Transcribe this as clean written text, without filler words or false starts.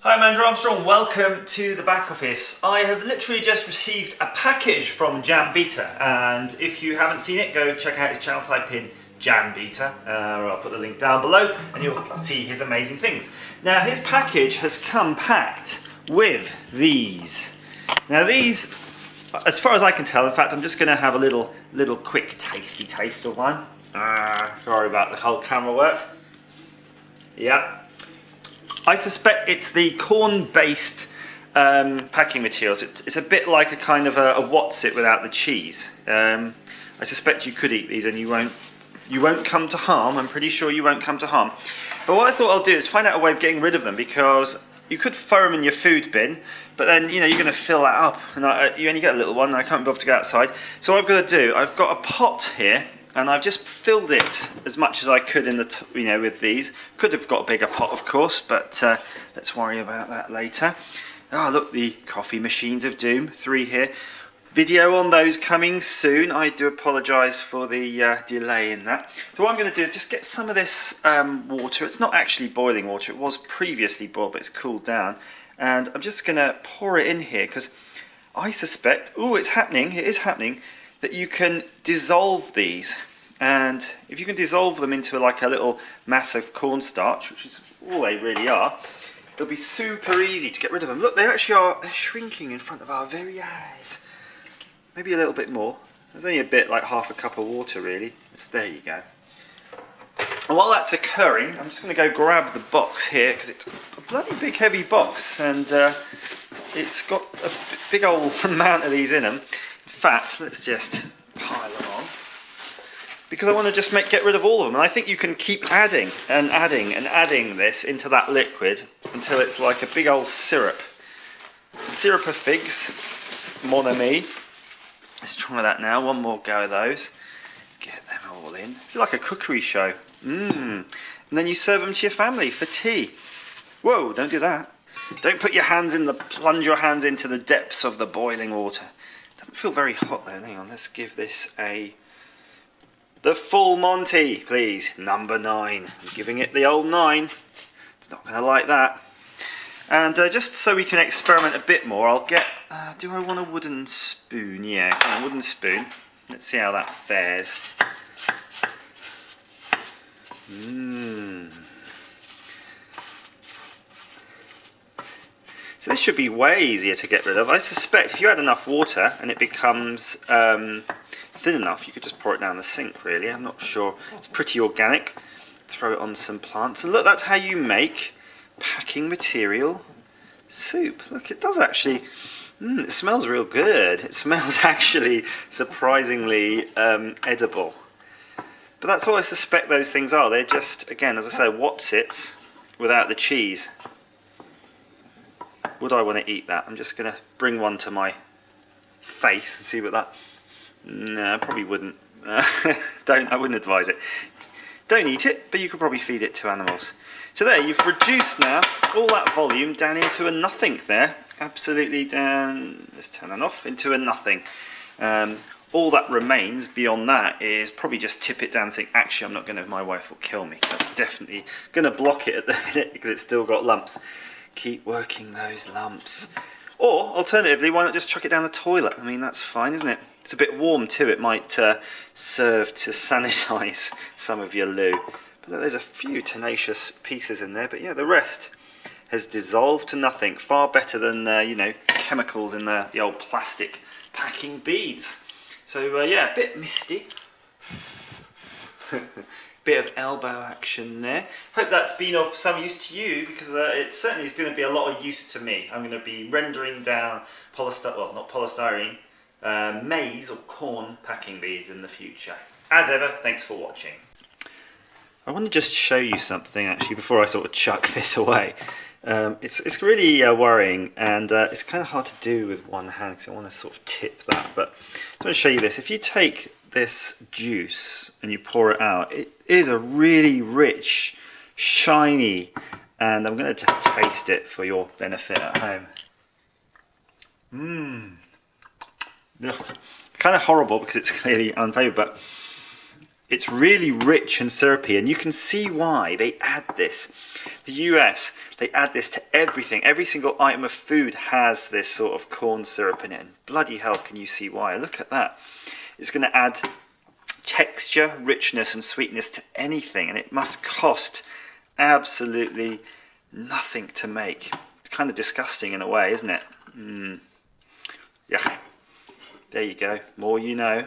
Hi, I'm Andrew Armstrong. Welcome to the back office. I have literally just received a package from Jambita, and if you haven't seen it, go check out his channel, type in Jambita, or I'll put the link down below, and you'll see his amazing things. Now, his package has come packed with these. Now these, as far as I can tell, in fact, I'm just going to have a little quick tasty taste of one. Sorry about the whole camera work. Yeah. I suspect it's the corn-based packing materials. It's a bit like a kind of a What's-It without the cheese. I suspect you could eat these and you won't come to harm. I'm pretty sure you won't come to harm. But what I thought I'll do is find out a way of getting rid of them, because you could throw them in your food bin, but then you're going to fill that up, and you only get a little one, and I can't be bothered to go outside. So what I've got to do, I've got a pot here, and I've just filled it as much as I could in the with these. Could have got a bigger pot, of course, but let's worry about that later. Oh, look, the coffee machines of doom, 3 here. Video on those coming soon. I do apologise for the delay in that. So what I'm going to do is just get some of this water. It's not actually boiling water. It was previously boiled, but it's cooled down. And I'm just going to pour it in here, because I suspect, oh, it's happening, it is happening, that you can dissolve these. And if you can dissolve them into like a little mass of cornstarch, which is all they really are, it'll be super easy to get rid of them. Look, they actually are, they're shrinking in front of our very eyes. Maybe a little bit more. There's only a bit, like half a cup of water really. There you go. And while that's occurring, I'm just going to go grab the box here, because it's a bloody big heavy box, and it's got a big old amount of these in them. In fact, let's just pile them on, because I want to just get rid of all of them. And I think you can keep adding and adding and adding this into that liquid until it's like a big old syrup. Syrup of figs, mon ami. Let's try that now. One more go of those. Get them all in. It's like a cookery show. And then you serve them to your family for tea. Whoa, don't do that. Don't put your hands in plunge your hands into the depths of the boiling water. Doesn't feel very hot though. Hang on, let's give this the full Monty, please. Number 9. I'm giving it the old 9. It's not going to like that. And just so we can experiment a bit more, I'll get, do I want a wooden spoon? Yeah, a wooden spoon. Let's see how that fares. So this should be way easier to get rid of. I suspect if you add enough water and it becomes thin enough, you could just pour it down the sink really. I'm not sure. It's pretty organic. Throw it on some plants. And look, that's how you make packing material soup. Look, it does actually, it smells real good. It smells actually surprisingly edible. But that's all I suspect those things are. They're just, again, as I say, What's-Its without the cheese. Would I want to eat that? I'm just going to bring one to my face and see what that... No, I probably wouldn't. I wouldn't advise it. Don't eat it, but you could probably feed it to animals. So there, you've reduced now all that volume down into a nothing there. Absolutely down, let's turn that off, into a nothing. All that remains beyond that is probably just tip it down and think, actually, I'm not going to, my wife will kill me. That's definitely going to block it at the minute because it's still got lumps. Keep working those lumps. Or, alternatively, why not just chuck it down the toilet? I mean, that's fine, isn't it? It's a bit warm too. It might serve to sanitize some of your loo. But look, there's a few tenacious pieces in there. But yeah, the rest has dissolved to nothing. Far better than, chemicals in the old plastic packing beads. So yeah, a bit misty. Bit of elbow action there. Hope that's been of some use to you, because it certainly is going to be a lot of use to me. I'm going to be rendering down polystyrene, maize or corn packing beads in the future. As ever, thanks for watching. I want to just show you something actually before I sort of chuck this away. It's really worrying, and it's kind of hard to do with one hand because I want to sort of tip that. But I want to show you this. If you take this juice and you pour it out, it is a really rich, shiny, and I'm going to just taste it for your benefit at home. Kind of horrible because it's clearly unflavoured, but it's really rich and syrupy, and you can see why they add this. The US, they add this to everything. Every single item of food has this sort of corn syrup in it. And bloody hell, can you see why? Look at that. It's going to add texture, richness and sweetness to anything, and it must cost absolutely nothing to make. It's kind of disgusting in a way, isn't it? Yeah. There you go. More you know.